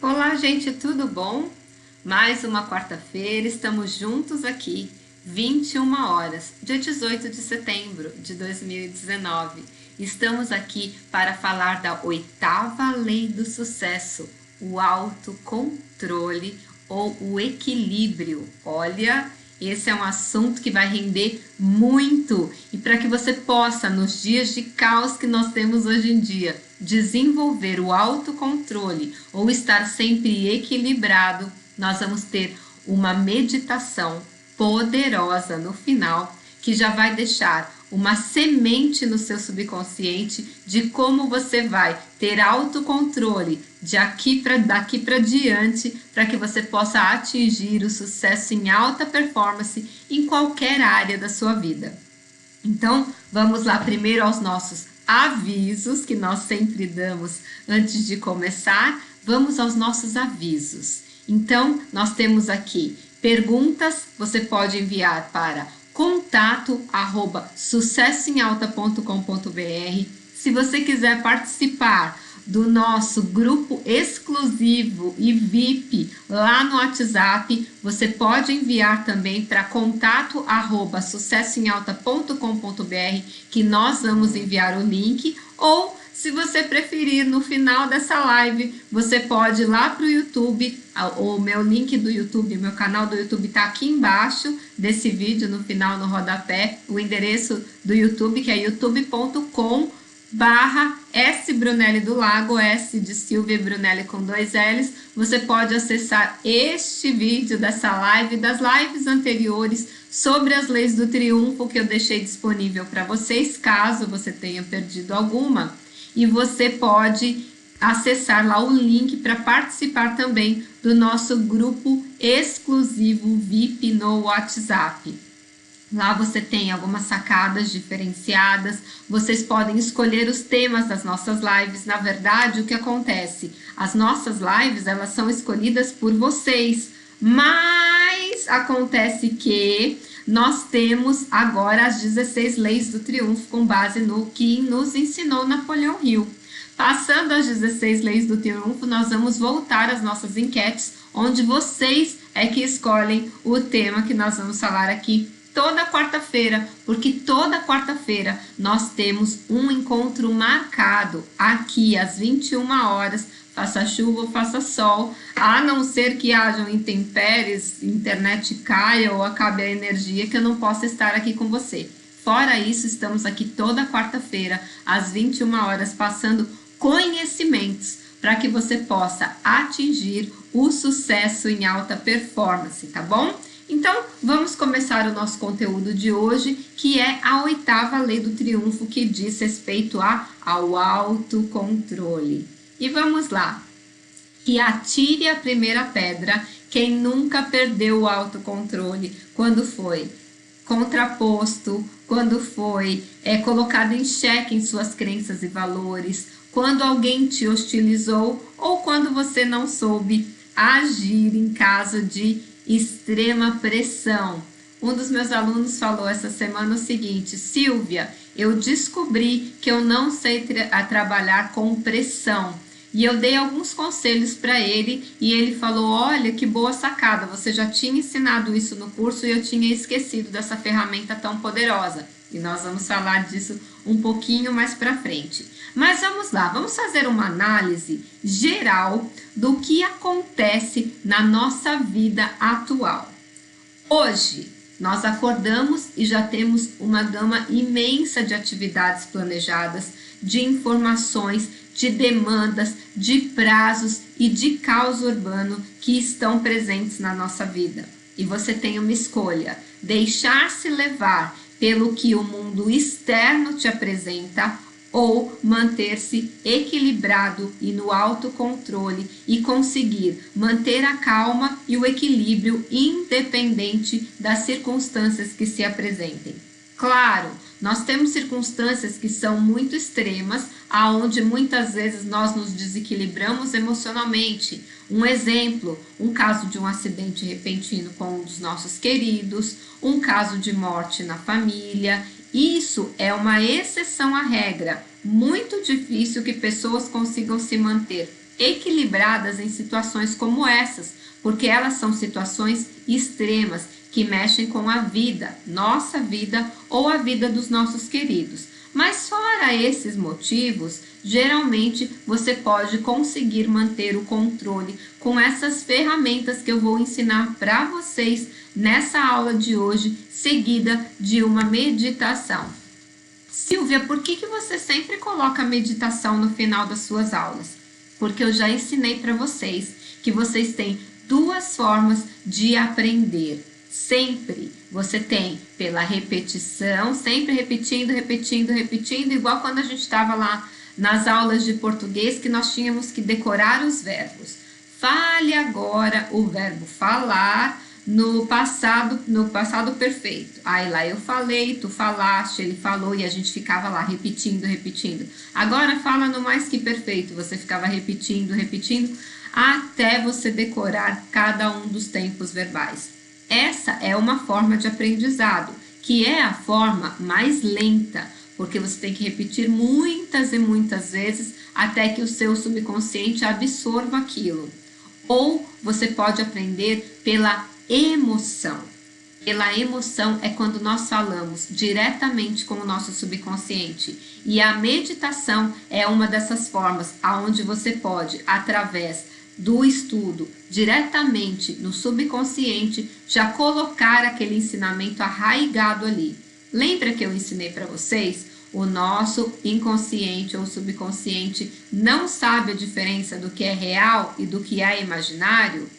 Olá, gente, tudo bom? Mais uma quarta-feira, estamos juntos aqui, 21 horas, dia 18 de setembro de 2019. Estamos aqui para falar da oitava lei do sucesso, o autocontrole ou o equilíbrio. Olha, esse é um assunto que vai render muito e para que você possa, nos dias de caos que nós temos hoje em dia, desenvolver o autocontrole ou estar sempre equilibrado, nós vamos ter uma meditação poderosa no final que já vai deixar uma semente no seu subconsciente de como você vai ter autocontrole daqui para diante, para que você possa atingir o sucesso em alta performance em qualquer área da sua vida. Então, vamos lá primeiro aos nossos avisos que nós sempre damos antes de começar. Vamos aos nossos avisos. Então, nós temos aqui perguntas, você pode enviar para contato@sucessoemalta.com.br. Se você quiser participar do nosso grupo exclusivo e VIP lá no WhatsApp, você pode enviar também para contato@sucessoemalta.com.br, que nós vamos enviar o link, ou se você preferir, no final dessa live, você pode ir lá para o YouTube, o meu link do YouTube, meu canal do YouTube está aqui embaixo desse vídeo, no final, no rodapé, o endereço do YouTube, que é youtube.com/S Brunelli do Lago, S de Silvia e Brunelli com 2 L's. Você pode acessar este vídeo dessa live e das lives anteriores sobre as leis do triunfo que eu deixei disponível para vocês, caso você tenha perdido alguma. E você pode acessar lá o link para participar também do nosso grupo exclusivo VIP no WhatsApp. Lá você tem algumas sacadas diferenciadas, vocês podem escolher os temas das nossas lives. Na verdade, o que acontece? As nossas lives, elas são escolhidas por vocês, mas acontece que nós temos agora as 16 leis do triunfo com base no que nos ensinou Napoleão Hill. Passando as 16 leis do triunfo, nós vamos voltar às nossas enquetes, onde vocês é que escolhem o tema que nós vamos falar aqui toda quarta-feira, porque toda quarta-feira nós temos um encontro marcado aqui às 21 horas, faça chuva ou faça sol, a não ser que hajam intempéries, internet caia ou acabe a energia, que eu não possa estar aqui com você. Fora isso, estamos aqui toda quarta-feira, às 21 horas, passando conhecimentos para que você possa atingir o sucesso em alta performance, tá bom? Então, vamos começar o nosso conteúdo de hoje, que é a oitava lei do triunfo, que diz respeito ao autocontrole. E vamos lá. E atire a primeira pedra quem nunca perdeu o autocontrole, quando foi contraposto, quando foi colocado em xeque em suas crenças e valores, quando alguém te hostilizou ou quando você não soube agir em caso de extrema pressão. Um dos meus alunos falou essa semana o seguinte: Silvia, eu descobri que eu não sei trabalhar com pressão. E eu dei alguns conselhos para ele e ele falou: olha, que boa sacada, você já tinha ensinado isso no curso e eu tinha esquecido dessa ferramenta tão poderosa. E nós vamos falar disso um pouquinho mais para frente. Mas vamos lá, vamos fazer uma análise geral do que acontece na nossa vida atual. Hoje, nós acordamos e já temos uma gama imensa de atividades planejadas, de informações, de demandas, de prazos e de caos urbano que estão presentes na nossa vida. E você tem uma escolha: deixar-se levar pelo que o mundo externo te apresenta ou manter-se equilibrado e no autocontrole e conseguir manter a calma e o equilíbrio independente das circunstâncias que se apresentem. Claro, nós temos circunstâncias que são muito extremas, aonde muitas vezes nós nos desequilibramos emocionalmente. Um exemplo, um caso de um acidente repentino com um dos nossos queridos, um caso de morte na família. Isso é uma exceção à regra. muito difícil que pessoas consigam se manter equilibradas em situações como essas, porque elas são situações extremas que mexem com a vida, nossa vida ou a vida dos nossos queridos. Mas fora esses motivos, geralmente você pode conseguir manter o controle com essas ferramentas que eu vou ensinar para vocês nessa aula de hoje, seguida de uma meditação. Silvia, por que você sempre coloca a meditação no final das suas aulas? Porque eu já ensinei para vocês que vocês têm duas formas de aprender. Sempre você tem pela repetição, sempre repetindo, igual quando a gente estava lá nas aulas de português que nós tínhamos que decorar os verbos. Fale agora o verbo falar no passado perfeito. Aí lá eu falei, tu falaste, ele falou e a gente ficava lá repetindo. Agora fala no mais que perfeito, você ficava repetindo, até você decorar cada um dos tempos verbais. Essa é uma forma de aprendizado, que é a forma mais lenta, porque você tem que repetir muitas e muitas vezes até que o seu subconsciente absorva aquilo. Ou você pode aprender pela emoção. Pela emoção é quando nós falamos diretamente com o nosso subconsciente. E a meditação é uma dessas formas, onde você pode, através do estudo diretamente no subconsciente, já colocar aquele ensinamento arraigado ali. Lembra que eu ensinei para vocês? O nosso inconsciente ou subconsciente não sabe a diferença do que é real e do que é imaginário?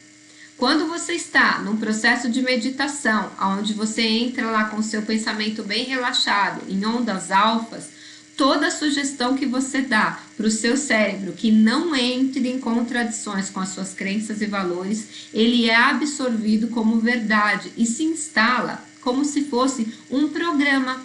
Quando você está num processo de meditação, onde você entra lá com o seu pensamento bem relaxado, em ondas alfas, toda sugestão que você dá para o seu cérebro que não entre em contradições com as suas crenças e valores, ele é absorvido como verdade e se instala como se fosse um programa.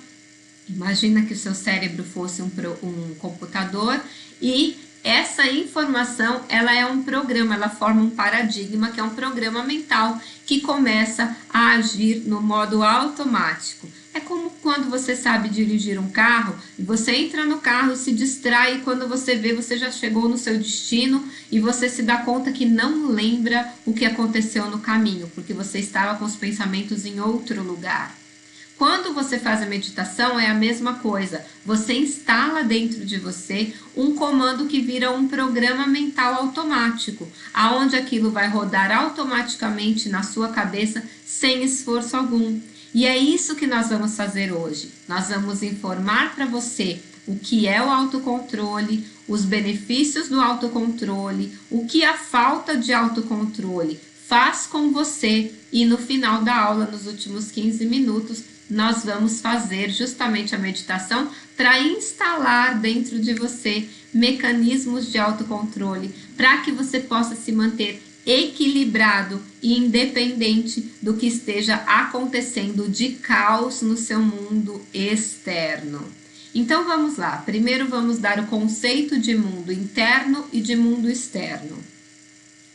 Imagina que o seu cérebro fosse um computador e essa informação, ela é um programa, ela forma um paradigma, que é um programa mental que começa a agir no modo automático. É como quando você sabe dirigir um carro e você entra no carro, se distrai e quando você vê, você já chegou no seu destino e você se dá conta que não lembra o que aconteceu no caminho, porque você estava com os pensamentos em outro lugar. Quando você faz a meditação é a mesma coisa, você instala dentro de você um comando que vira um programa mental automático, aonde aquilo vai rodar automaticamente na sua cabeça sem esforço algum. E é isso que nós vamos fazer hoje. Nós vamos informar para você o que é o autocontrole, os benefícios do autocontrole, o que a falta de autocontrole faz com você e no final da aula, nos últimos 15 minutos, nós vamos fazer justamente a meditação para instalar dentro de você mecanismos de autocontrole para que você possa se manter equilibrado e independente do que esteja acontecendo de caos no seu mundo externo. Então vamos lá, primeiro vamos dar o conceito de mundo interno e de mundo externo.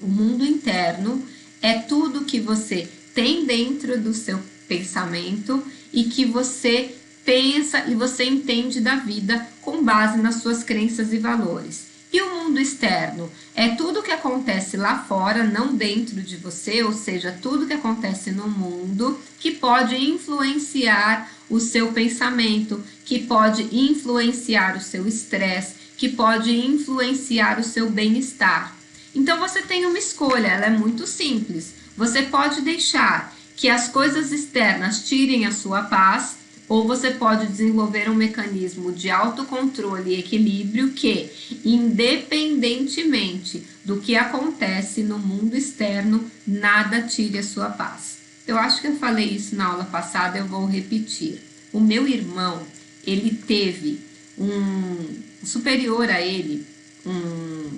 O mundo interno é tudo que você tem dentro do seu pensamento e que você pensa e você entende da vida com base nas suas crenças e valores. E o mundo externo é tudo que acontece lá fora, não dentro de você, ou seja, tudo que acontece no mundo que pode influenciar o seu pensamento, que pode influenciar o seu estresse, que pode influenciar o seu bem-estar. Então você tem uma escolha, ela é muito simples. Você pode deixar que as coisas externas tirem a sua paz, ou você pode desenvolver um mecanismo de autocontrole e equilíbrio que, independentemente do que acontece no mundo externo, nada tire a sua paz. Eu acho que eu falei isso na aula passada, eu vou repetir. O meu irmão, ele teve um superior a ele, eu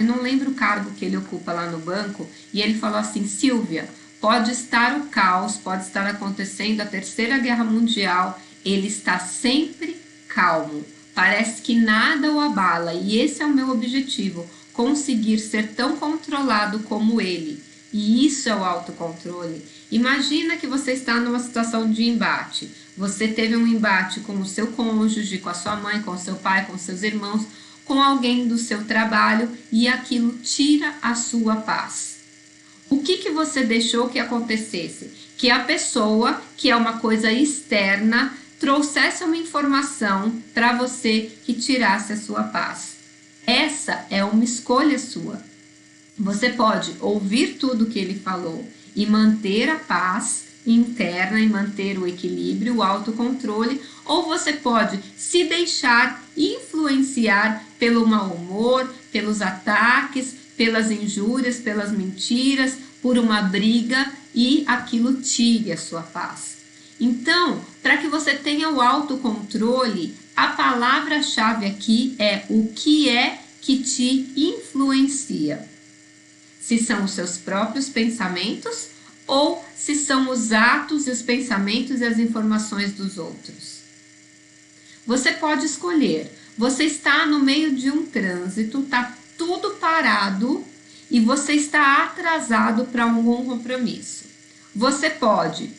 não lembro o cargo que ele ocupa lá no banco, e ele falou assim: Silvia, pode estar o caos, pode estar acontecendo a Terceira Guerra Mundial, ele está sempre calmo. Parece que nada o abala e esse é o meu objetivo, conseguir ser tão controlado como ele. E isso é o autocontrole. Imagina que você está numa situação de embate. Você teve um embate com o seu cônjuge, com a sua mãe, com o seu pai, com seus irmãos, com alguém do seu trabalho e aquilo tira a sua paz. O que você deixou que acontecesse? Que a pessoa, que é uma coisa externa, trouxesse uma informação para você que tirasse a sua paz. Essa é uma escolha sua. Você pode ouvir tudo que ele falou e manter a paz interna e manter o equilíbrio, o autocontrole, ou você pode se deixar influenciar pelo mau humor, pelos ataques, pelas injúrias, pelas mentiras, por uma briga e aquilo tire a sua paz. Então, para que você tenha o autocontrole, a palavra-chave aqui é o que é que te influencia. Se são os seus próprios pensamentos ou se são os atos e os pensamentos e as informações dos outros. Você pode escolher. Você está no meio de um trânsito, está tudo parado e você está atrasado para algum compromisso. Você pode,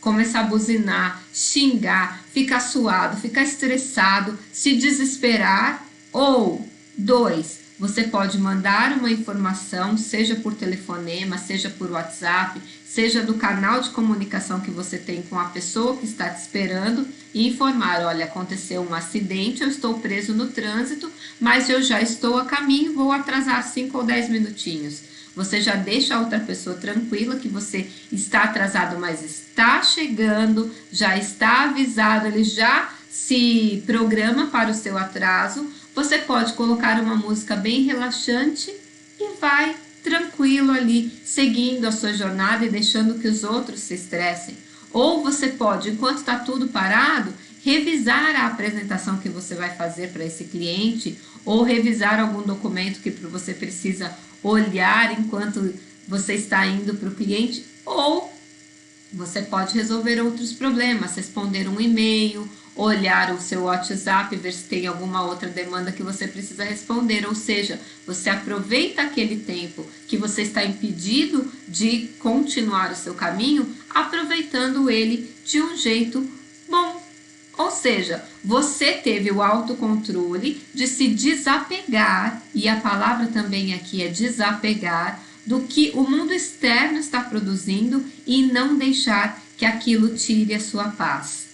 começar a buzinar, xingar, ficar suado, ficar estressado, se desesperar, ou 2, você pode mandar uma informação, seja por telefonema, seja por WhatsApp, seja do canal de comunicação que você tem com a pessoa que está te esperando e informar, olha, aconteceu um acidente, eu estou preso no trânsito, mas eu já estou a caminho, vou atrasar 5 ou 10 minutinhos. Você já deixa a outra pessoa tranquila que você está atrasado, mas está chegando, já está avisado, ele já se programa para o seu atraso. Você pode colocar uma música bem relaxante e vai tranquilo ali, seguindo a sua jornada e deixando que os outros se estressem. Ou você pode, enquanto está tudo parado, revisar a apresentação que você vai fazer para esse cliente ou revisar algum documento que você precisa olhar enquanto você está indo para o cliente, ou você pode resolver outros problemas, responder um e-mail, olhar o seu WhatsApp, ver se tem alguma outra demanda que você precisa responder, ou seja, você aproveita aquele tempo que você está impedido de continuar o seu caminho, aproveitando ele de um jeito bom. Ou seja, você teve o autocontrole de se desapegar, e a palavra também aqui é desapegar, do que o mundo externo está produzindo e não deixar que aquilo tire a sua paz.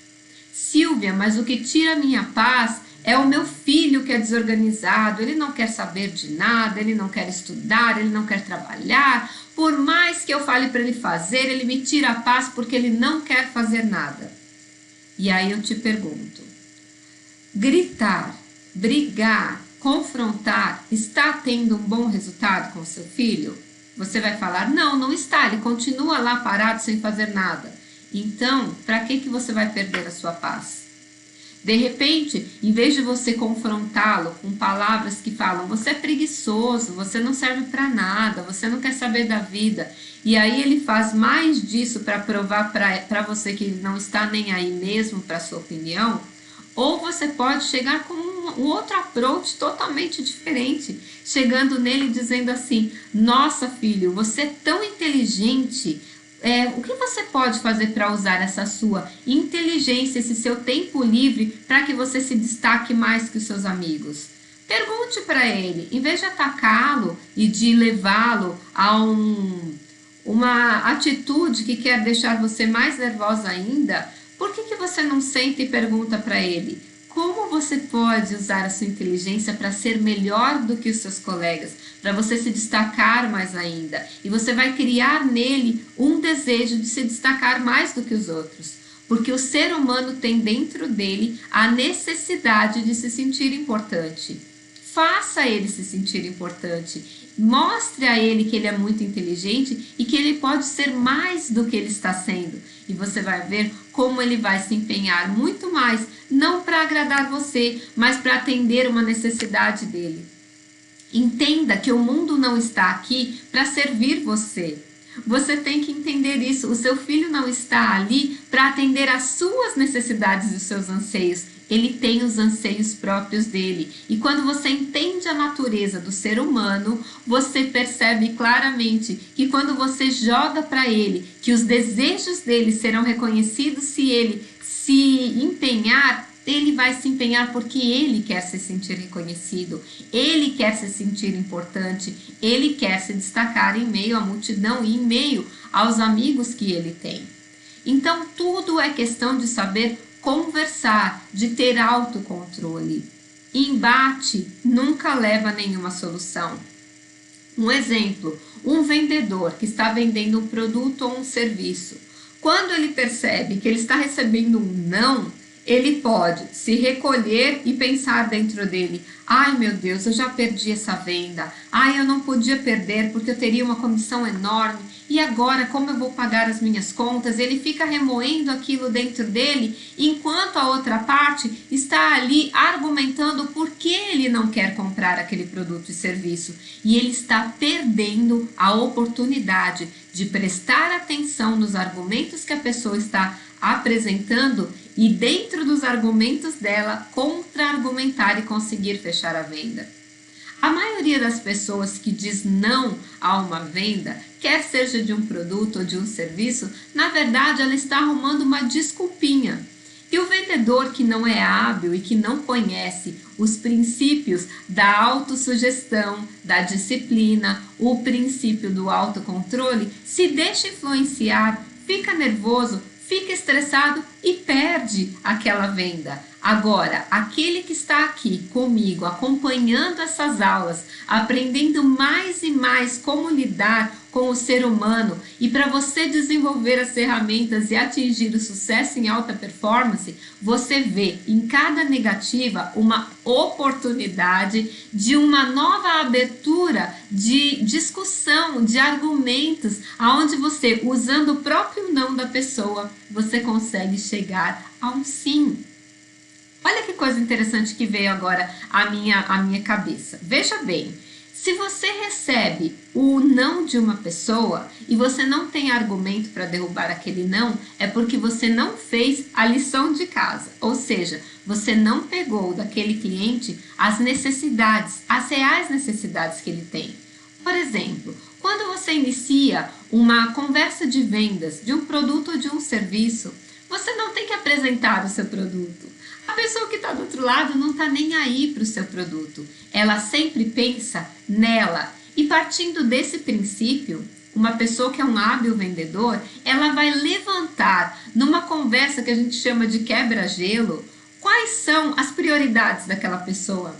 Silvia, mas o que tira a minha paz é o meu filho que é desorganizado, ele não quer saber de nada, ele não quer estudar, ele não quer trabalhar, por mais que eu fale para ele fazer, ele me tira a paz porque ele não quer fazer nada. E aí eu te pergunto, gritar, brigar, confrontar, está tendo um bom resultado com o seu filho? Você vai falar, não está, ele continua lá parado sem fazer nada. Então, para que você vai perder a sua paz? De repente, em vez de você confrontá-lo com palavras que falam, você é preguiçoso, você não serve para nada, você não quer saber da vida, e aí ele faz mais disso para provar para você que ele não está nem aí mesmo para a sua opinião, ou você pode chegar com um outro approach totalmente diferente, chegando nele e dizendo assim, nossa filho, você é tão inteligente, o que você pode fazer para usar essa sua inteligência, esse seu tempo livre para que você se destaque mais que os seus amigos? Pergunte para ele, em vez de atacá-lo e de levá-lo a uma atitude que quer deixar você mais nervosa ainda, por que você não senta e pergunta para ele, como você pode usar a sua inteligência para ser melhor do que os seus colegas, para você se destacar mais ainda? E você vai criar nele um desejo de se destacar mais do que os outros, porque o ser humano tem dentro dele a necessidade de se sentir importante. Faça ele se sentir importante, mostre a ele que ele é muito inteligente e que ele pode ser mais do que ele está sendo. E você vai ver como ele vai se empenhar muito mais, não para agradar você, mas para atender uma necessidade dele. Entenda que o mundo não está aqui para servir você. Você tem que entender isso. O seu filho não está ali para atender às suas necessidades e os seus anseios. ele tem os anseios próprios dele. E quando você entende a natureza do ser humano, você percebe claramente que quando você joga para ele que os desejos dele serão reconhecidos se ele se empenhar, ele vai se empenhar porque ele quer se sentir reconhecido, ele quer se sentir importante, ele quer se destacar em meio à multidão e em meio aos amigos que ele tem. Então, tudo é questão de saber conversar, de ter autocontrole. Embate nunca leva a nenhuma solução. Um exemplo, um vendedor que está vendendo um produto ou um serviço. Quando ele percebe que ele está recebendo um não, ele pode se recolher e pensar dentro dele: ai meu Deus, eu já perdi essa venda, ai eu não podia perder porque eu teria uma comissão enorme, e agora como eu vou pagar as minhas contas? Ele fica remoendo aquilo dentro dele, enquanto a outra parte está ali argumentando por que ele não quer comprar aquele produto e serviço, e ele está perdendo a oportunidade de prestar atenção nos argumentos que a pessoa está apresentando e dentro dos argumentos dela contra-argumentar e conseguir fechar a venda. A maioria das pessoas que diz não a uma venda, quer seja de um produto ou de um serviço, na verdade ela está arrumando uma desculpinha. E o vendedor que não é hábil e que não conhece os princípios da autossugestão, da disciplina, o princípio do autocontrole, se deixa influenciar, fica nervoso, fica estressado e perde aquela venda. Agora, aquele que está aqui comigo, acompanhando essas aulas, aprendendo mais e mais como lidar com o ser humano, e para você desenvolver as ferramentas e atingir o sucesso em alta performance, você vê em cada negativa uma oportunidade de uma nova abertura de discussão, de argumentos, aonde você, usando o próprio não da pessoa, você consegue chegar a um sim. Olha que coisa interessante que veio agora à minha cabeça. Veja bem, se você recebe o não de uma pessoa e você não tem argumento para derrubar aquele não, é porque você não fez a lição de casa. Ou seja, você não pegou daquele cliente as necessidades, as reais necessidades que ele tem. Por exemplo, quando você inicia uma conversa de vendas de um produto ou de um serviço, você não tem que apresentar o seu produto. A pessoa que está do outro lado não está nem aí para o seu produto. Ela sempre pensa nela. E partindo desse princípio, uma pessoa que é um hábil vendedor, ela vai levantar numa conversa que a gente chama de quebra-gelo, quais são as prioridades daquela pessoa.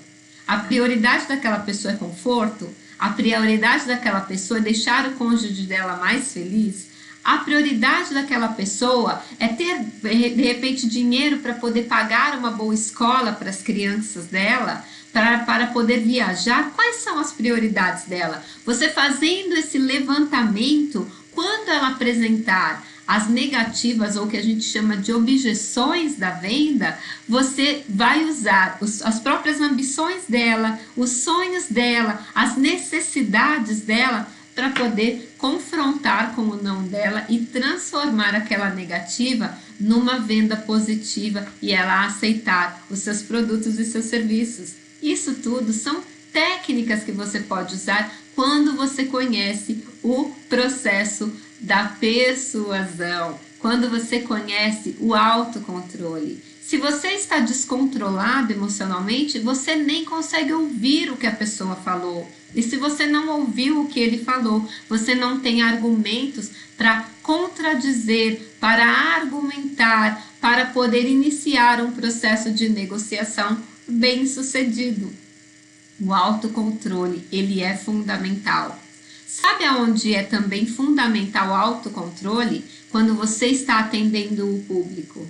A prioridade daquela pessoa é conforto? A prioridade daquela pessoa é deixar o cônjuge dela mais feliz? A prioridade daquela pessoa é ter, de repente, dinheiro para poder pagar uma boa escola para as crianças dela, para poder viajar? Quais são as prioridades dela? Você fazendo esse levantamento, quando ela apresentar as negativas, ou que a gente chama de objeções da venda, você vai usar as próprias ambições dela, os sonhos dela, as necessidades dela, para poder confrontar com o não dela e transformar aquela negativa numa venda positiva e ela aceitar os seus produtos e seus serviços. Isso tudo são técnicas que você pode usar quando você conhece o processo da persuasão, quando você conhece o autocontrole. Se você está descontrolado emocionalmente, você nem consegue ouvir o que a pessoa falou. E se você não ouviu o que ele falou, você não tem argumentos para contradizer, para argumentar, para poder iniciar um processo de negociação bem sucedido. O autocontrole, ele é fundamental. Sabe aonde é também fundamental o autocontrole? Quando você está atendendo o público.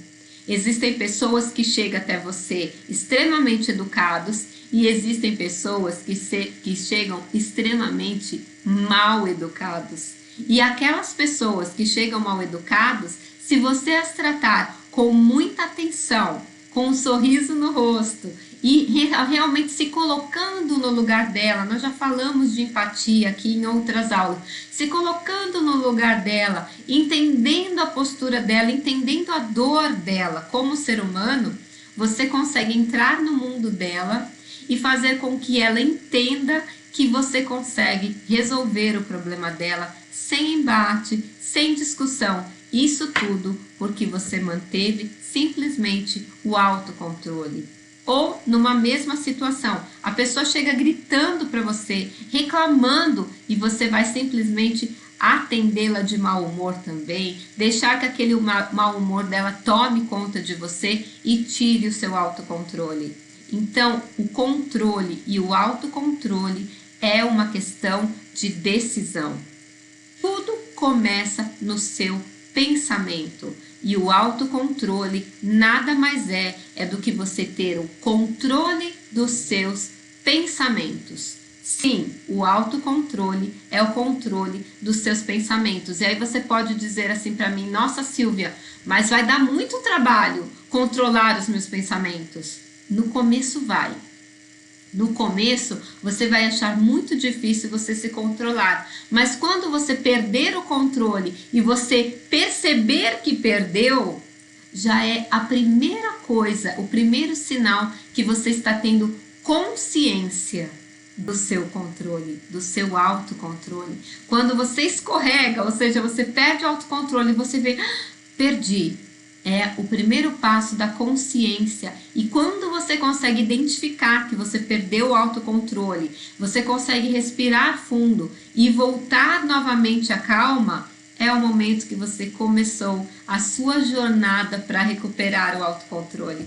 Existem pessoas que chegam até você extremamente educados e existem pessoas que chegam extremamente mal educados. E aquelas pessoas que chegam mal educados, se você as tratar com muita atenção, com um sorriso no rosto e realmente se colocando no lugar dela, nós já falamos de empatia aqui em outras aulas, se colocando no lugar dela, entendendo a postura dela, entendendo a dor dela como ser humano, você consegue entrar no mundo dela e fazer com que ela entenda que você consegue resolver o problema dela sem embate, sem discussão. Isso tudo porque você manteve simplesmente o autocontrole. Ou numa mesma situação, a pessoa chega gritando para você, reclamando, e você vai simplesmente atendê-la de mau humor também, deixar que aquele mau humor dela tome conta de você e tire o seu autocontrole. Então, o controle e o autocontrole é uma questão de decisão. Tudo começa no seu pensamento. E o autocontrole nada mais é do que você ter o controle dos seus pensamentos. Sim, o autocontrole é o controle dos seus pensamentos. E aí você pode dizer assim para mim: nossa, Silvia, mas vai dar muito trabalho controlar os meus pensamentos. No começo vai. No começo, você vai achar muito difícil você se controlar, mas quando você perder o controle e você perceber que perdeu, já é a primeira coisa, o primeiro sinal que você está tendo consciência do seu controle, do seu autocontrole. Quando você escorrega, ou seja, você perde o autocontrole e você vê, perdi. É o primeiro passo da consciência. E quando você consegue identificar que você perdeu o autocontrole, você consegue respirar fundo e voltar novamente à calma, é o momento que você começou a sua jornada para recuperar o autocontrole.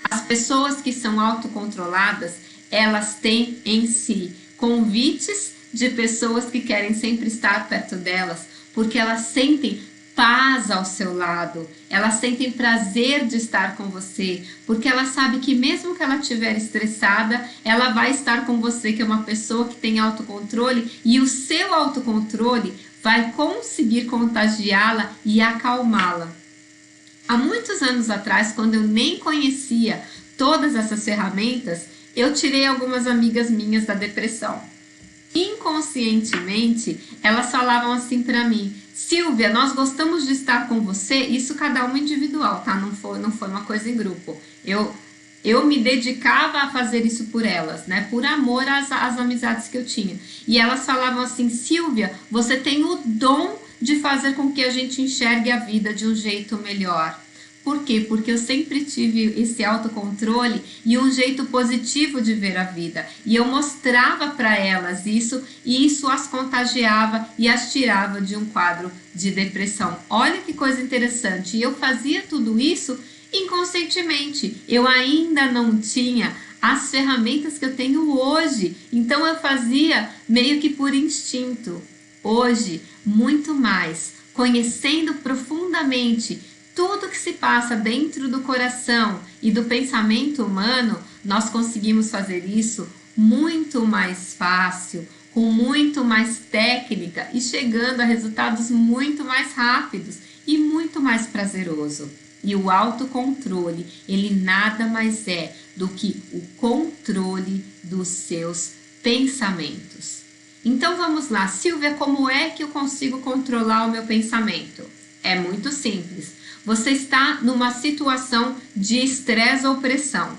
As pessoas que são autocontroladas, elas têm em si convites de pessoas que querem sempre estar perto delas, porque elas sentem paz ao seu lado, elas sentem prazer de estar com você, porque ela sabe que mesmo que ela estiver estressada, ela vai estar com você, que é uma pessoa que tem autocontrole, e o seu autocontrole vai conseguir contagiá-la e acalmá-la. Há muitos anos atrás, quando eu nem conhecia todas essas ferramentas, eu tirei algumas amigas minhas da depressão. Inconscientemente, elas falavam assim para mim: Silvia, nós gostamos de estar com você. Isso cada uma individual, tá? Não foi uma coisa em grupo. Eu me dedicava a fazer isso por elas, né? Por amor às amizades que eu tinha. E elas falavam assim: Silvia, você tem o dom de fazer com que a gente enxergue a vida de um jeito melhor. Por quê? Porque eu sempre tive esse autocontrole e um jeito positivo de ver a vida. E eu mostrava para elas isso, e isso as contagiava e as tirava de um quadro de depressão. Olha que coisa interessante. E eu fazia tudo isso inconscientemente. Eu ainda não tinha as ferramentas que eu tenho hoje. Então eu fazia meio que por instinto. Hoje, muito mais, conhecendo profundamente tudo que se passa dentro do coração e do pensamento humano, nós conseguimos fazer isso muito mais fácil, com muito mais técnica e chegando a resultados muito mais rápidos e muito mais prazeroso. E o autocontrole, ele nada mais é do que o controle dos seus pensamentos. Então vamos lá, Silvia, como é que eu consigo controlar o meu pensamento? É muito simples. Você está numa situação de estresse ou pressão.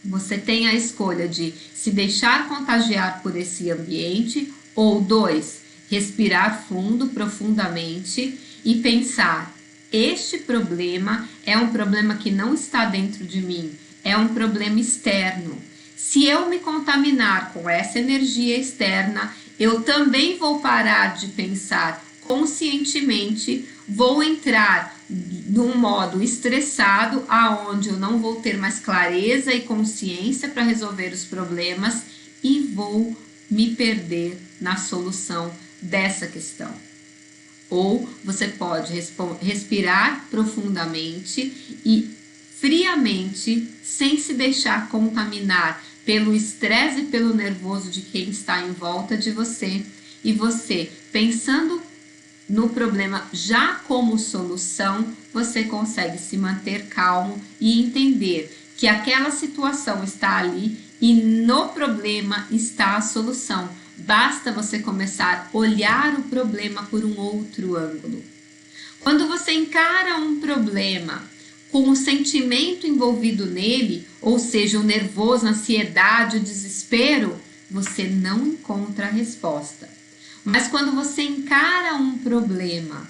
Você tem a escolha de se deixar contagiar por esse ambiente, ou 2, respirar fundo, profundamente e pensar: este problema é um problema que não está dentro de mim, é um problema externo. Se eu me contaminar com essa energia externa, eu também vou parar de pensar conscientemente, vou entrar num modo estressado, aonde eu não vou ter mais clareza e consciência para resolver os problemas e vou me perder na solução dessa questão. Ou você pode respirar profundamente e friamente, sem se deixar contaminar pelo estresse e pelo nervoso de quem está em volta de você, e você, pensando no problema já como solução, você consegue se manter calmo e entender que aquela situação está ali e no problema está a solução. Basta você começar a olhar o problema por um outro ângulo. Quando você encara um problema com o sentimento envolvido nele, ou seja, o nervoso, a ansiedade, o desespero, você não encontra a resposta. Mas quando você encara um problema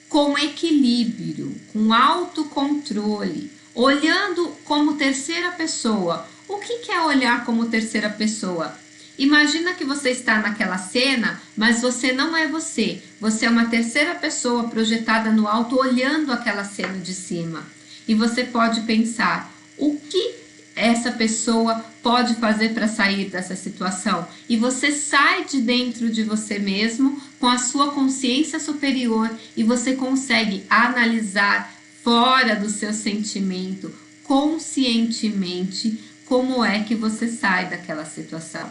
com equilíbrio, com autocontrole, olhando como terceira pessoa. O que é olhar como terceira pessoa? Imagina que você está naquela cena, mas você não é você. Você é uma terceira pessoa projetada no alto, olhando aquela cena de cima. E você pode pensar, o que essa pessoa pode fazer para sair dessa situação? E você sai de dentro de você mesmo com a sua consciência superior e você consegue analisar fora do seu sentimento, conscientemente, como é que você sai daquela situação.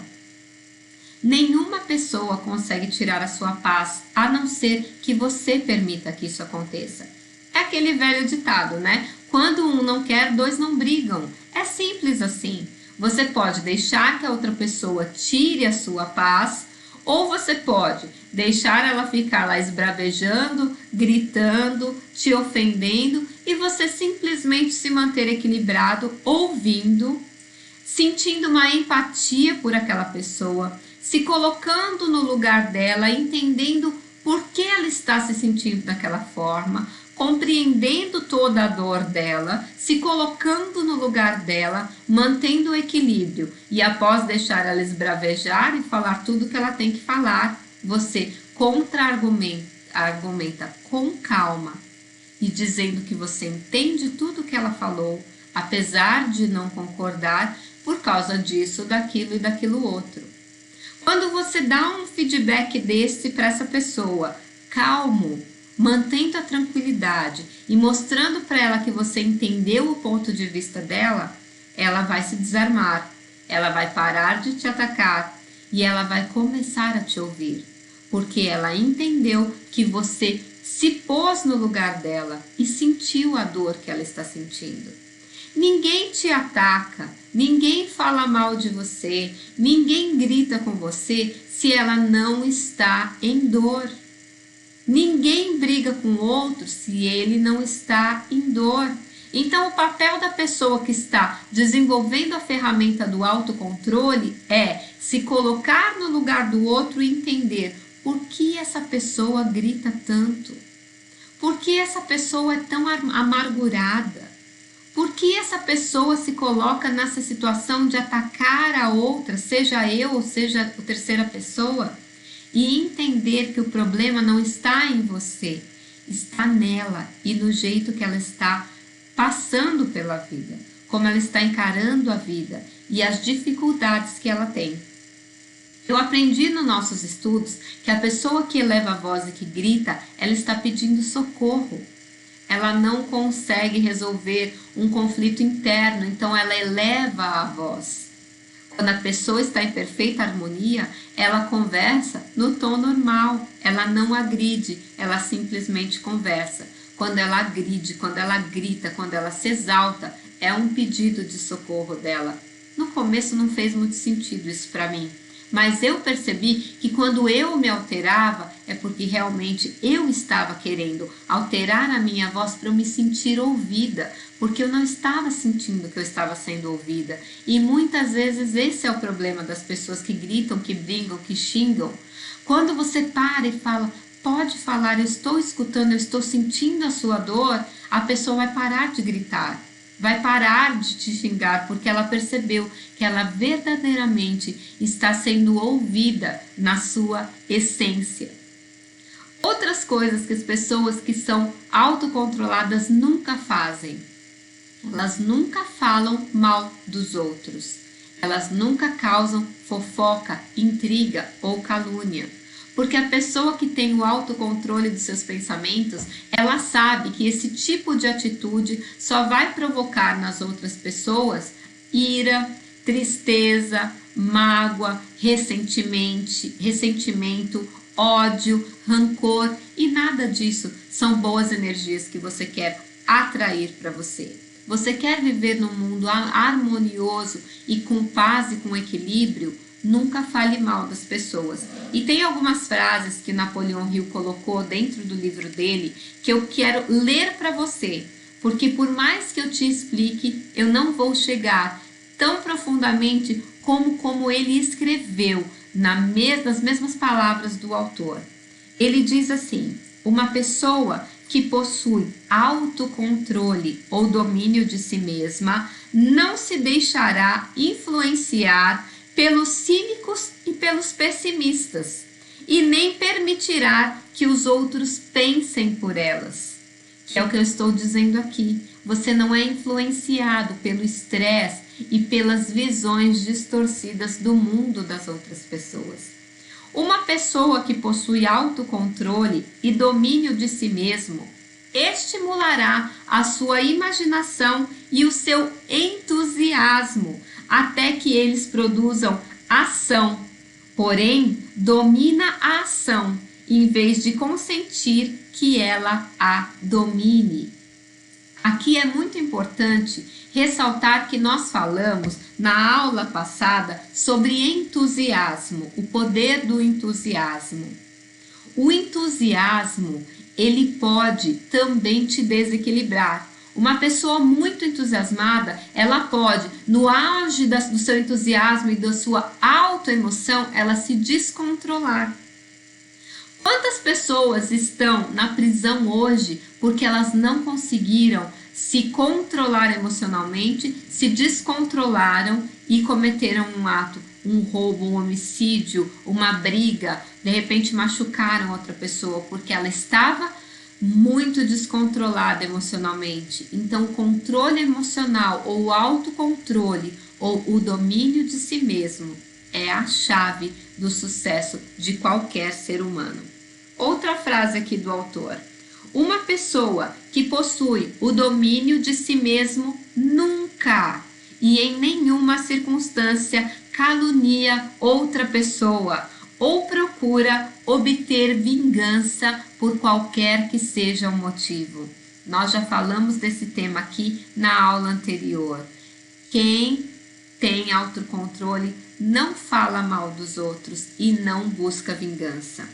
Nenhuma pessoa consegue tirar a sua paz, a não ser que você permita que isso aconteça. É aquele velho ditado, né? Quando um não quer, dois não brigam. É simples assim. Você pode deixar que a outra pessoa tire a sua paz, ou você pode deixar ela ficar lá esbravejando, gritando, te ofendendo, e você simplesmente se manter equilibrado, ouvindo, sentindo uma empatia por aquela pessoa, se colocando no lugar dela, entendendo por que ela está se sentindo daquela forma, compreendendo toda a dor dela, se colocando no lugar dela, mantendo o equilíbrio. E após deixar ela esbravejar e falar tudo que ela tem que falar, você contra-argumenta com calma e dizendo que você entende tudo que ela falou, apesar de não concordar por causa disso, daquilo e daquilo outro. Quando você dá um feedback desse para essa pessoa, calmo, mantendo a tranquilidade e mostrando para ela que você entendeu o ponto de vista dela, ela vai se desarmar, ela vai parar de te atacar e ela vai começar a te ouvir, porque ela entendeu que você se pôs no lugar dela e sentiu a dor que ela está sentindo. Ninguém te ataca, ninguém fala mal de você, ninguém grita com você se ela não está em dor. Ninguém briga com o outro se ele não está em dor. Então, o papel da pessoa que está desenvolvendo a ferramenta do autocontrole é se colocar no lugar do outro e entender por que essa pessoa grita tanto, por que essa pessoa é tão amargurada. Por que essa pessoa se coloca nessa situação de atacar a outra, seja eu ou seja a terceira pessoa? E entender que o problema não está em você, está nela e no jeito que ela está passando pela vida, como ela está encarando a vida e as dificuldades que ela tem. Eu aprendi nos nossos estudos que a pessoa que eleva a voz e que grita, ela está pedindo socorro. Ela não consegue resolver um conflito interno, então ela eleva a voz. Quando a pessoa está em perfeita harmonia, ela conversa no tom normal, ela não agride, ela simplesmente conversa. Quando ela agride, quando ela grita, quando ela se exalta, é um pedido de socorro dela. No começo não fez muito sentido isso para mim. Mas eu percebi que quando eu me alterava, é porque realmente eu estava querendo alterar a minha voz para eu me sentir ouvida, porque eu não estava sentindo que eu estava sendo ouvida. E muitas vezes esse é o problema das pessoas que gritam, que brigam, que xingam. Quando você para e fala, pode falar, eu estou escutando, eu estou sentindo a sua dor, a pessoa vai parar de gritar. Vai parar de te xingar, porque ela percebeu que ela verdadeiramente está sendo ouvida na sua essência. Outras coisas que as pessoas que são autocontroladas nunca fazem. Elas nunca falam mal dos outros. Elas nunca causam fofoca, intriga ou calúnia. Porque a pessoa que tem o autocontrole dos seus pensamentos, ela sabe que esse tipo de atitude só vai provocar nas outras pessoas ira, tristeza, mágoa, ressentimento, ódio, rancor, e nada disso são boas energias que você quer atrair para você. Você quer viver num mundo harmonioso e com paz e com equilíbrio? Nunca fale mal das pessoas. E tem algumas frases que Napoleão Hill colocou dentro do livro dele que eu quero ler para você, porque por mais que eu te explique, eu não vou chegar tão profundamente como ele escreveu, nas mesmas palavras do autor. Ele diz assim: uma pessoa que possui autocontrole ou domínio de si mesma não se deixará influenciar pelos cínicos e pelos pessimistas, e nem permitirá que os outros pensem por elas. Que é o que eu estou dizendo aqui. Você não é influenciado pelo estresse e pelas visões distorcidas do mundo das outras pessoas. Uma pessoa que possui autocontrole e domínio de si mesmo estimulará a sua imaginação e o seu entusiasmo até que eles produzam ação. Porém, domina a ação em vez de consentir que ela a domine. Aqui é muito importante ressaltar que nós falamos na aula passada sobre entusiasmo, o poder do entusiasmo. O entusiasmo, ele pode também te desequilibrar. Uma pessoa muito entusiasmada, ela pode, no auge do seu entusiasmo e da sua autoemoção, ela se descontrolar. Quantas pessoas estão na prisão hoje porque elas não conseguiram se controlar emocionalmente, se descontrolaram e cometeram um ato, um roubo, um homicídio, uma briga, de repente machucaram outra pessoa porque ela estava muito descontrolada emocionalmente. Então, o controle emocional ou o autocontrole ou o domínio de si mesmo é a chave do sucesso de qualquer ser humano. Outra frase aqui do autor: uma pessoa que possui o domínio de si mesmo nunca e em nenhuma circunstância calunia outra pessoa ou procura obter vingança por qualquer que seja o motivo. Nós já falamos desse tema aqui na aula anterior. Quem tem autocontrole não fala mal dos outros e não busca vingança.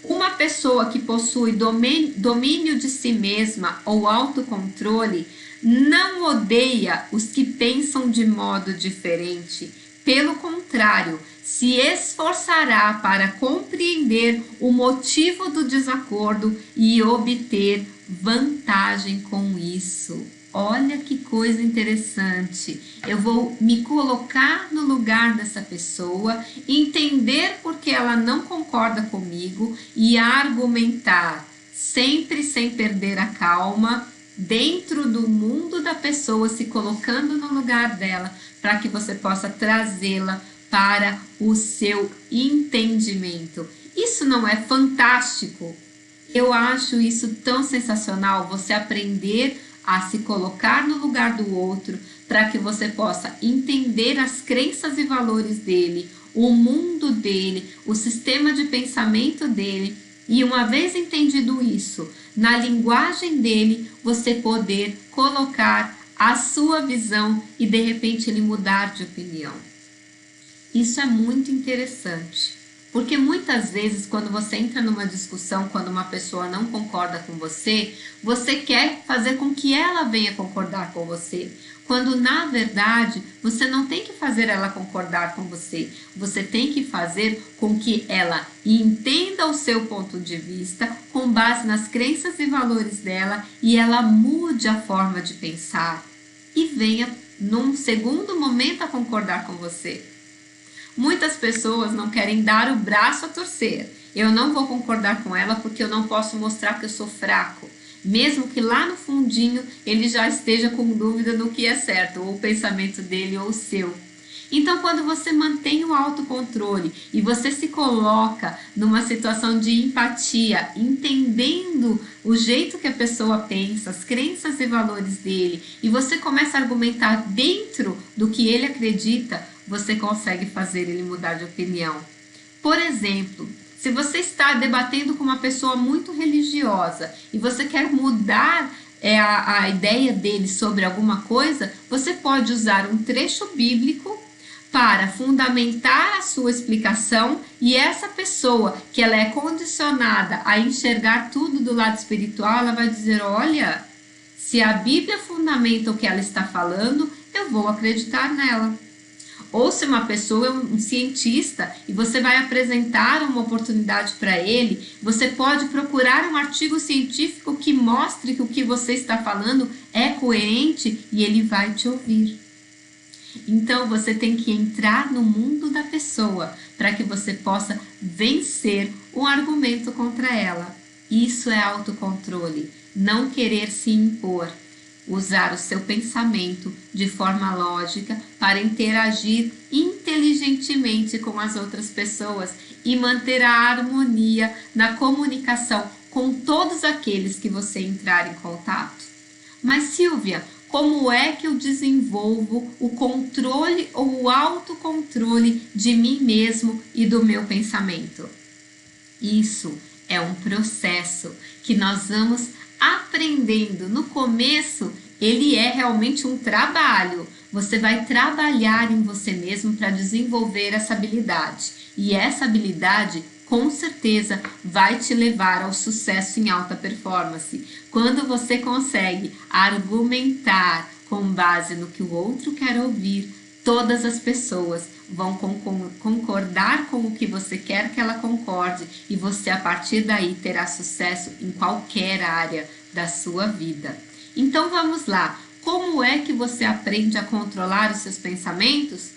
Uma pessoa que possui domínio de si mesma ou autocontrole não odeia os que pensam de modo diferente. Pelo contrário, se esforçará para compreender o motivo do desacordo e obter vantagem com isso. Olha que coisa interessante. Eu vou me colocar no lugar dessa pessoa, entender por que ela não concorda comigo e argumentar, sempre sem perder a calma, dentro do mundo da pessoa, se colocando no lugar dela, para que você possa trazê-la para o seu entendimento. Isso não é fantástico? Eu acho isso tão sensacional, você aprender a se colocar no lugar do outro, para que você possa entender as crenças e valores dele, o mundo dele, o sistema de pensamento dele, e uma vez entendido isso, na linguagem dele, você poder colocar a sua visão e de repente ele mudar de opinião. Isso é muito interessante, porque muitas vezes quando você entra numa discussão, quando uma pessoa não concorda com você, você quer fazer com que ela venha concordar com você, quando na verdade você não tem que fazer ela concordar com você, você tem que fazer com que ela entenda o seu ponto de vista com base nas crenças e valores dela e ela mude a forma de pensar e venha num segundo momento a concordar com você. Muitas pessoas não querem dar o braço a torcer. Eu não vou concordar com ela porque eu não posso mostrar que eu sou fraco. Mesmo que lá no fundinho ele já esteja com dúvida do que é certo, ou o pensamento dele ou o seu. Então, quando você mantém o autocontrole e você se coloca numa situação de empatia, entendendo o jeito que a pessoa pensa, as crenças e valores dele, e você começa a argumentar dentro do que ele acredita, você consegue fazer ele mudar de opinião. Por exemplo, se você está debatendo com uma pessoa muito religiosa e você quer mudar a ideia dele sobre alguma coisa, você pode usar um trecho bíblico para fundamentar a sua explicação e essa pessoa que ela é condicionada a enxergar tudo do lado espiritual, ela vai dizer, olha, Se a Bíblia fundamenta o que ela está falando, eu vou acreditar nela. Ou se uma pessoa é um cientista e você vai apresentar uma oportunidade para ele, você pode procurar um artigo científico que mostre que o que você está falando é coerente e ele vai te ouvir. Então você tem que entrar no mundo da pessoa para que você possa vencer um argumento contra ela. Isso é autocontrole, não querer se impor. Usar o seu pensamento de forma lógica para interagir inteligentemente com as outras pessoas e manter a harmonia na comunicação com todos aqueles que você entrar em contato. Mas Silvia, como é que eu desenvolvo o controle ou o autocontrole de mim mesmo e do meu pensamento? Isso é um processo que nós vamos aprendendo. No começo, ele é realmente um trabalho. Você vai trabalhar em você mesmo para desenvolver essa habilidade. E essa habilidade, com certeza, vai te levar ao sucesso em alta performance. Quando você consegue argumentar com base no que o outro quer ouvir, todas as pessoas vão concordar com o que você quer que ela concorde e você, a partir daí, terá sucesso em qualquer área da sua vida. Então vamos lá, como é que você aprende a controlar os seus pensamentos?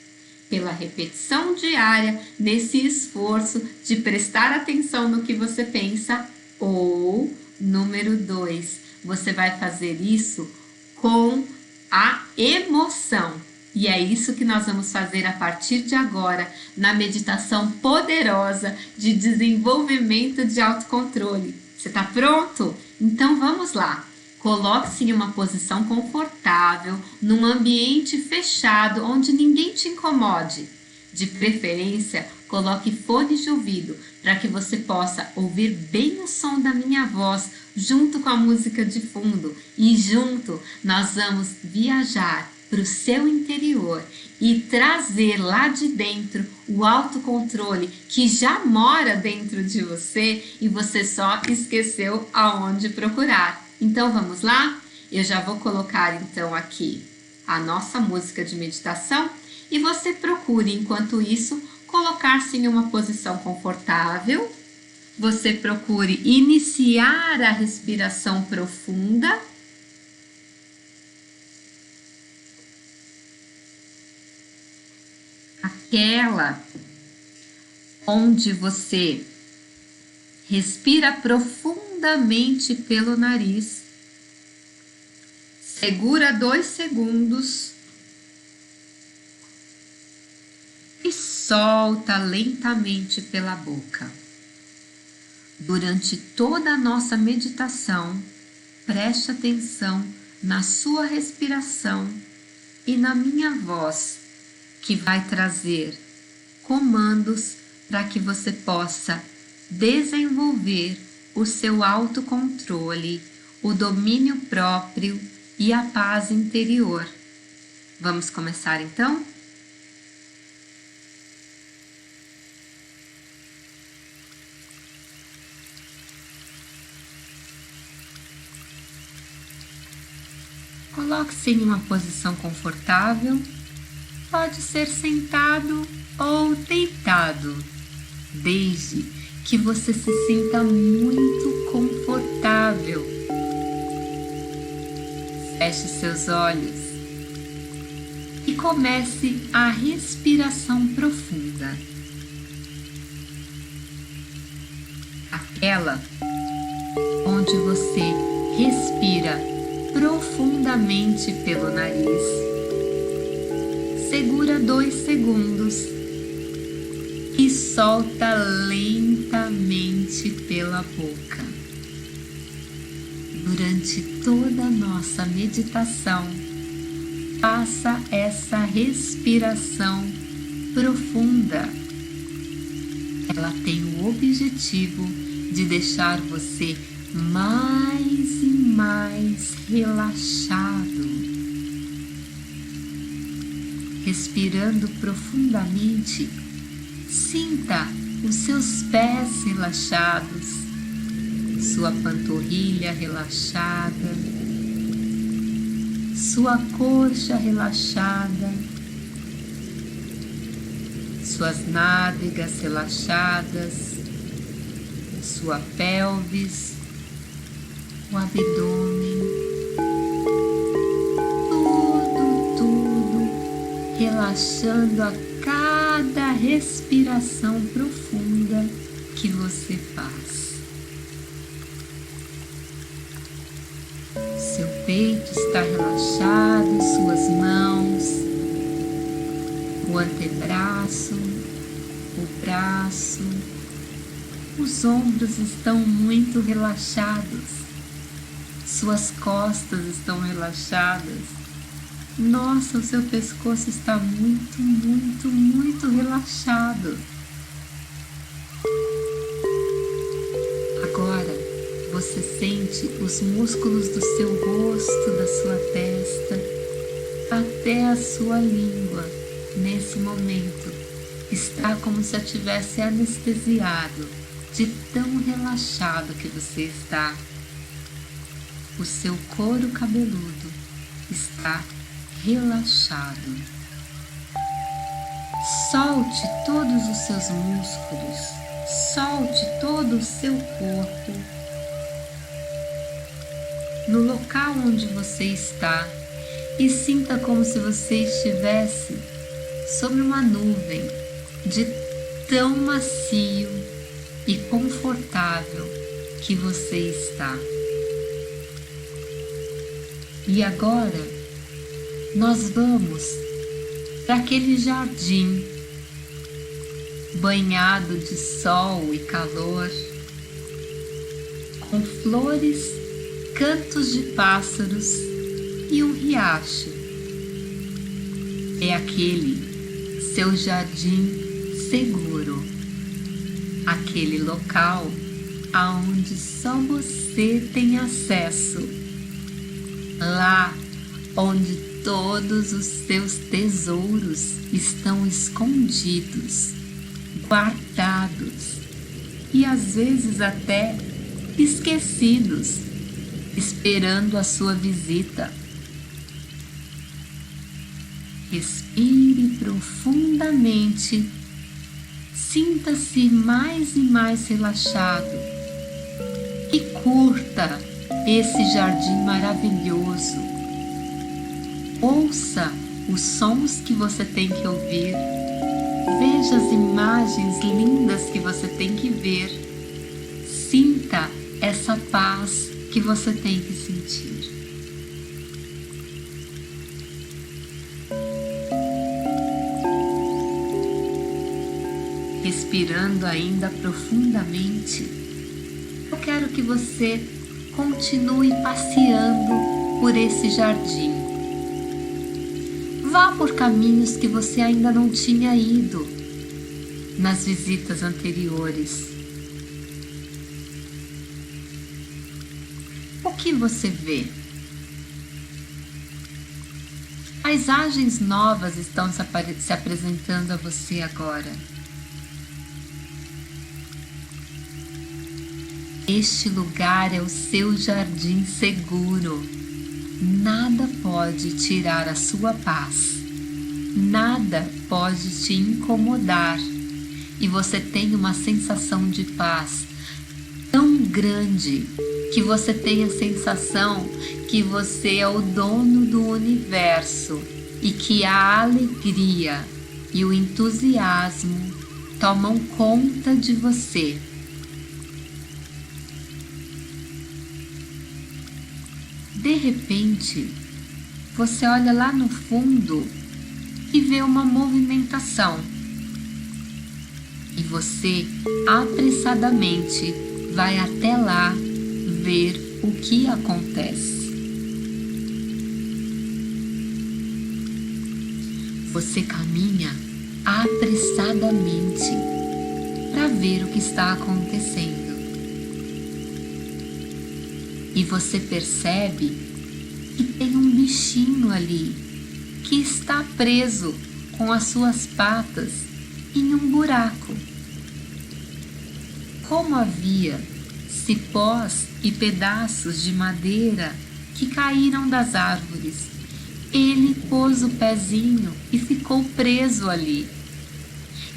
Pela repetição diária, nesse esforço de prestar atenção no que você pensa, ou, número 2, você vai fazer isso com a emoção. E é isso que nós vamos fazer a partir de agora, na meditação poderosa de desenvolvimento de autocontrole. Você está pronto? Então vamos lá. Coloque-se em uma posição confortável, num ambiente fechado, onde ninguém te incomode. De preferência, coloque fones de ouvido, para que você possa ouvir bem o som da minha voz, junto com a música de fundo. E junto, nós vamos viajar para o seu interior e trazer lá de dentro o autocontrole que já mora dentro de você e você só esqueceu aonde procurar. Então vamos lá? Eu já vou colocar então aqui a nossa música de meditação e você procure, enquanto isso, colocar-se em uma posição confortável. Você procure iniciar a respiração profunda. Aquela onde você respira profundamente pelo nariz, segura 2 segundos e solta lentamente pela boca. Durante toda a nossa meditação, preste atenção na sua respiração e na minha voz, que vai trazer comandos para que você possa desenvolver o seu autocontrole, o domínio próprio e a paz interior. Vamos começar então? Coloque-se em uma posição confortável. Pode ser sentado ou deitado, desde que você se sinta muito confortável. Feche seus olhos e comece a respiração profunda. Aquela onde você respira profundamente pelo nariz. Segura 2 segundos e solta lentamente pela boca. Durante toda a nossa meditação, faça essa respiração profunda. Ela tem o objetivo de deixar você mais e mais relaxado. Respirando profundamente, sinta os seus pés relaxados, sua panturrilha relaxada, sua coxa relaxada, suas nádegas relaxadas, sua pelvis, o abdômen, tudo relaxando a cada respiração profunda que você faz. Seu peito está relaxado, suas mãos, o antebraço, o braço, os ombros estão muito relaxados, suas costas estão relaxadas. Nossa, o seu pescoço está muito relaxado. Agora você sente os músculos do seu rosto, da sua testa, até a sua língua. Nesse momento, está como se eu tivesse anestesiado, de tão relaxado que você está. O seu couro cabeludo está relaxado. Solte todos os seus músculos, solte todo o seu corpo. No local onde você está, e sinta como se você estivesse sobre uma nuvem de tão macio e confortável que você está. E agora nós vamos para aquele jardim banhado de sol e calor, com flores, cantos de pássaros e um riacho. É aquele seu jardim seguro, aquele local aonde só você tem acesso, lá onde todos os seus tesouros estão escondidos, guardados e às vezes até esquecidos, esperando a sua visita. Respire profundamente, sinta-se mais e mais relaxado e curta esse jardim maravilhoso. Ouça os sons que você tem que ouvir, veja as imagens lindas que você tem que ver, sinta essa paz que você tem que sentir. Respirando ainda profundamente, eu quero que você continue passeando por esse jardim. Vá por caminhos que você ainda não tinha ido nas visitas anteriores. O que você vê? Paisagens novas estão se apresentando a você agora. Este lugar é o seu jardim seguro. Nada pode tirar a sua paz. Nada pode te incomodar. E você tem uma sensação de paz tão grande que você tem a sensação que você é o dono do universo e que a alegria e o entusiasmo tomam conta de você. De repente, você olha lá no fundo e vê uma movimentação. E você apressadamente vai até lá ver o que acontece. Você caminha apressadamente para ver o que está acontecendo. E você percebe que tem um bichinho ali que está preso com as suas patas em um buraco. Como havia cipós e pedaços de madeira que caíram das árvores Ele pôs o pezinho e ficou preso ali.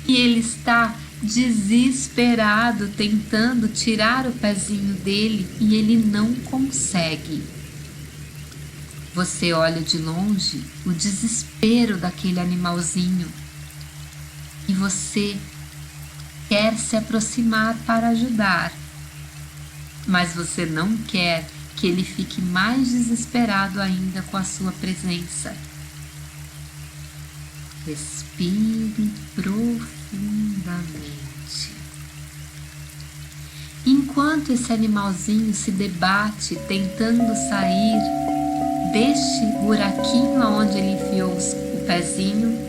E ele está desesperado tentando tirar o pezinho dele e ele não consegue. Você olha de longe o desespero daquele animalzinho e você quer se aproximar para ajudar, mas você não quer que ele fique mais desesperado ainda com a sua presença. Respire profundamente. Enquanto esse animalzinho se debate tentando sair deste buraquinho onde ele enfiou o pezinho,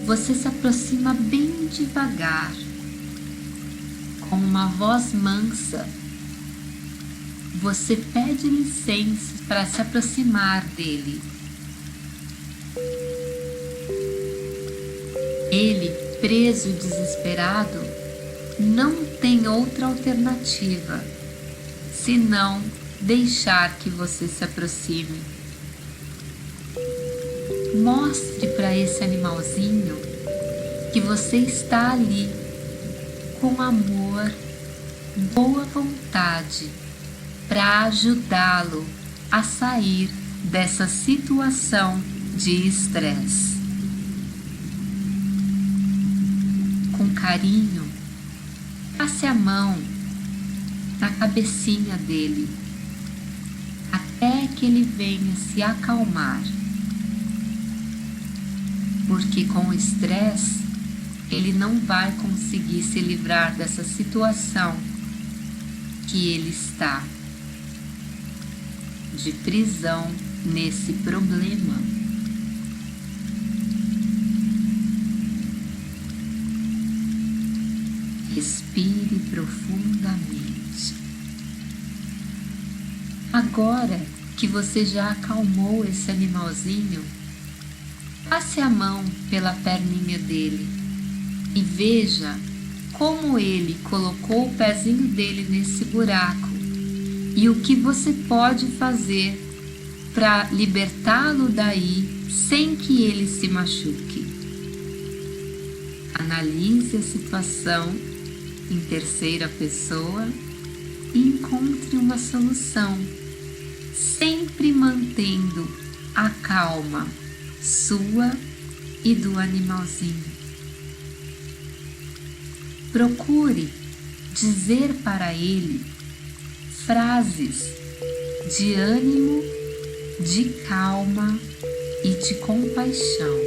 você se aproxima bem devagar, com uma voz mansa. Você pede licença para se aproximar dele. Ele, preso e desesperado, não tem outra alternativa senão deixar que você se aproxime. Mostre para esse animalzinho que você está ali com amor, boa vontade, para ajudá-lo a sair dessa situação de estresse. Com carinho, passe a mão na cabecinha dele, até que ele venha se acalmar. Porque com o estresse, ele não vai conseguir se livrar dessa situação que ele está de prisão nesse problema. Respire profundamente. Agora que você já acalmou esse animalzinho, passe a mão pela perninha dele e veja como ele colocou o pezinho dele nesse buraco e o que você pode fazer para libertá-lo daí sem que ele se machuque. Analise a situação em terceira pessoa e encontre uma solução, sempre mantendo a calma sua e do animalzinho. Procure dizer para ele frases de ânimo, de calma e de compaixão.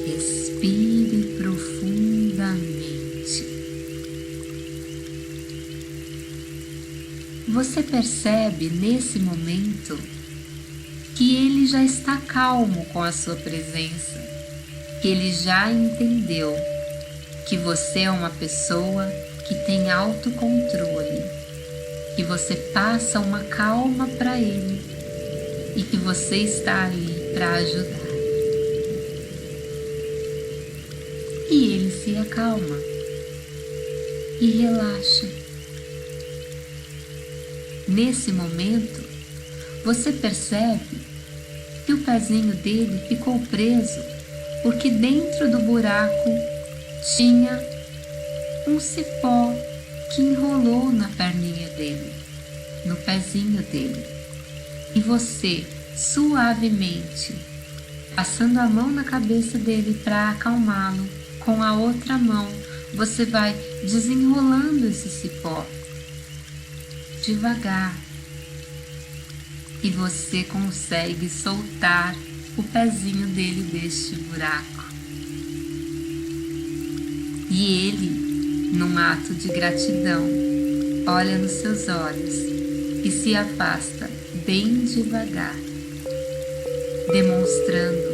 Respire profundamente. Você percebe nesse momento que ele já está calmo com a sua presença, que ele já entendeu que você é uma pessoa que tem autocontrole, que você passa uma calma para ele e que você está ali para ajudar. E ele se acalma e relaxa. Nesse momento, você percebe que o pezinho dele ficou preso porque dentro do buraco tinha um cipó que enrolou na perninha dele, no pezinho dele. E você, suavemente, passando a mão na cabeça dele para acalmá-lo, com a outra mão você vai desenrolando esse cipó devagar e você consegue soltar o pezinho dele deste buraco. E ele, num ato de gratidão, olha nos seus olhos e se afasta bem devagar, demonstrando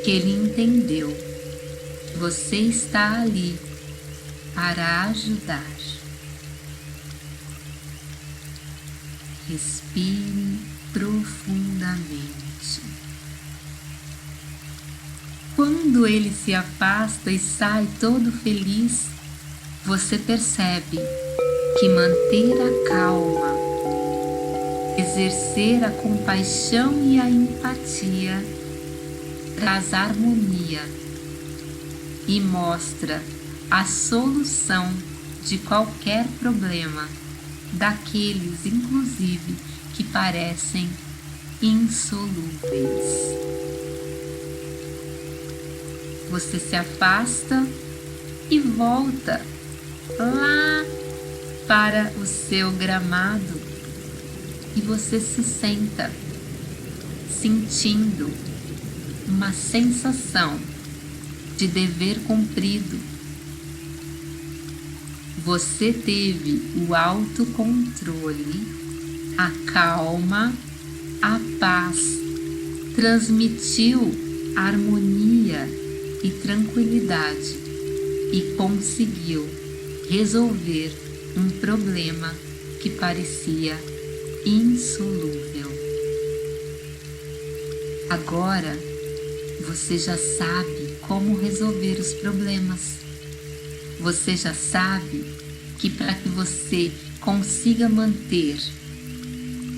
que ele entendeu que você está ali para ajudar. Respire profundamente. Quando ele se afasta e sai todo feliz, você percebe que manter a calma Exercer a compaixão e a empatia traz harmonia e mostra a solução de qualquer problema, daqueles inclusive que parecem insolúveis. Você se afasta e volta lá para o seu gramado e você se senta sentindo uma sensação de dever cumprido. Você teve o autocontrole, a calma, a paz, transmitiu harmonia e tranquilidade e conseguiu resolver um problema que parecia insolúvel. Agora você já sabe como resolver os problemas. Você já sabe que para que você consiga manter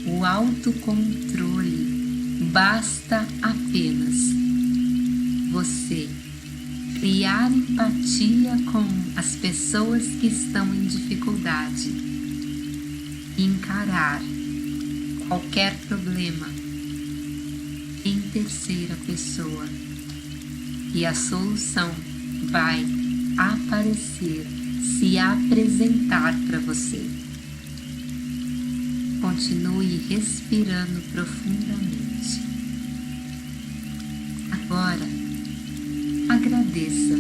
o autocontrole, basta apenas você criar empatia com as pessoas que estão em dificuldade e encarar qualquer problema em terceira pessoa, e a solução vai aparecer, se apresentar para você. Continue respirando profundamente. Agora, agradeça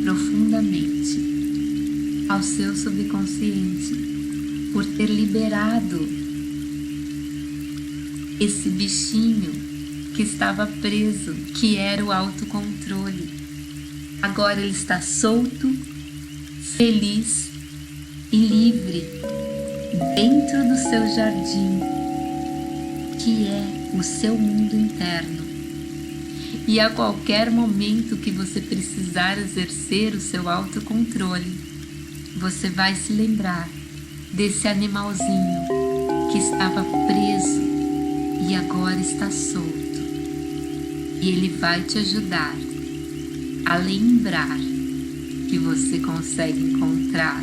profundamente ao seu subconsciente por ter liberado esse bichinho que estava preso, que era o autocontrole. Agora ele está solto, feliz e livre dentro do seu jardim, que é o seu mundo interno. E a qualquer momento que você precisar exercer o seu autocontrole, você vai se lembrar desse animalzinho que estava preso e agora está solto. E ele vai te ajudar a lembrar que você consegue encontrar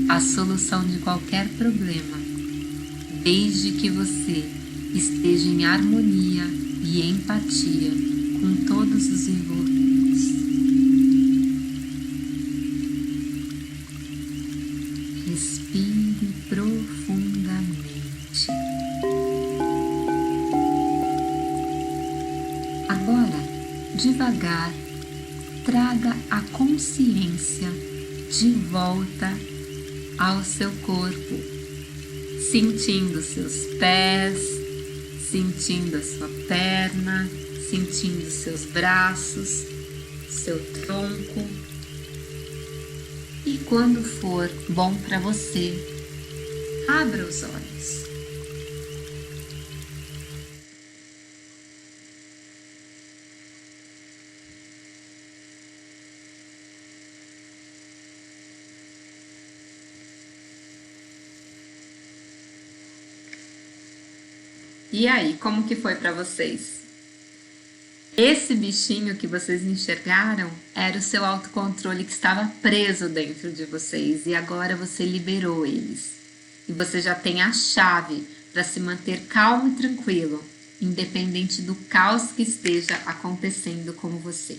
a solução de qualquer problema, desde que você esteja em harmonia e empatia com todos os envolvidos. Respire profundamente. Agora, devagar, traga a consciência de volta ao seu corpo, sentindo seus pés, sentindo a sua perna, sentindo seus braços, seu tronco. E quando for bom para você, abra os olhos. E aí, como que foi para vocês? Esse bichinho que vocês enxergaram era o seu autocontrole que estava preso dentro de vocês e agora você liberou eles. E você já tem a chave para se manter calmo e tranquilo, independente do caos que esteja acontecendo com você.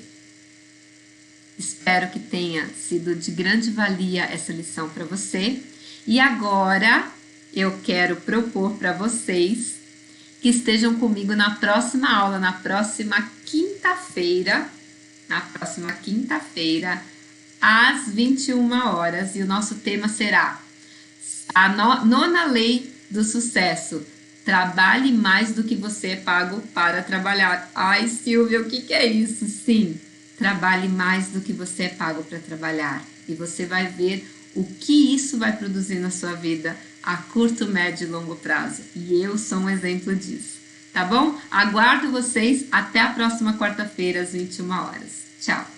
Espero que tenha sido de grande valia essa lição para você. E agora eu quero propor para vocês que estejam comigo na próxima aula, na próxima quinta-feira, às 21 horas, e o nosso tema será a nona lei do sucesso. Trabalhe mais do que você é pago para trabalhar. Ai, Silvia, o que é isso? Sim, trabalhe mais do que você é pago para trabalhar. E você vai ver o que isso vai produzir na sua vida a curto, médio e longo prazo. E eu sou um exemplo disso. Tá bom? Aguardo vocês até a próxima quarta-feira, às 21 horas. Tchau!